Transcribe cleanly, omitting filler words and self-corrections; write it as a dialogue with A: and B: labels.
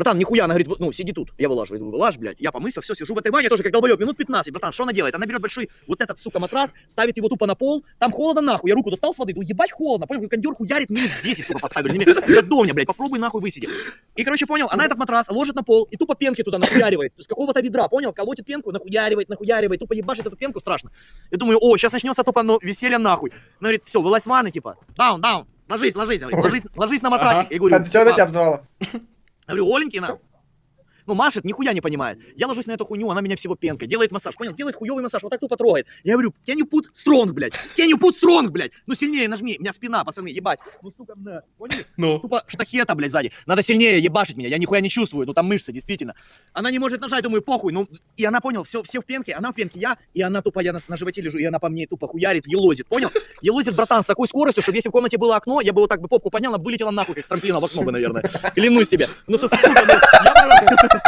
A: братан, нихуя, она говорит, ну, сиди тут, я вылажу, я думаю, вылажь, блядь, я помыслил, все, сижу в этой ванне, тоже как долбоёб, минут 15, братан, что она делает? Она берет большой вот этот, сука, матрас, ставит его тупо на пол, там холодно нахуй, я руку достал с воды, думаю, ебать холодно, понял, кондер хуярит, минус 10, сука, поставили, до меня, блядь, попробуй нахуй высиди. И, короче, понял, она этот матрас ложит на пол и тупо пенки туда нахуяривает, с какого-то ведра, понял, колотит пенку, нахуяривает, тупо ебашит эту пенку, страшно. Я думаю, о, сейчас начнется тупо, ну, веселье нахуй. Она говорит, все, вылазь в ванны, типа, даун, ложись, ложись на матрасик. Я говорю,
B: А ты чего она тебя обзывала?
A: я говорю, Оленький, нахуй. Ну, машет, нихуя не понимает. Я ложусь на эту хуйню, она меня всего пенкой. Делает массаж, понял? Делает хуёвый массаж, вот так тупо трогает. Я говорю, can you put strong, блядь? Can you put strong, блядь? Ну, сильнее нажми. У меня спина, пацаны, ебать. Ну, сука, да. Поняли?
B: Ну.
A: Тупо штахета, блядь, сзади. Надо сильнее ебашить меня. Я нихуя не чувствую. Ну, там мышцы, действительно. Она не может нажать, думаю, похуй. Ну, и она, понял, все в пенке. Она в пенке, я. И она тупо, я на животе лежу, и она по мне тупо хуярит, елозит. Понял? Елозит, братан, с такой скоростью, что если в комнате было окно, я бы вот так бы попку поднял, вылетела нахуй, как с трамплина в окно бы, наверное. Клянусь тебе. Ну, что, сука, ну,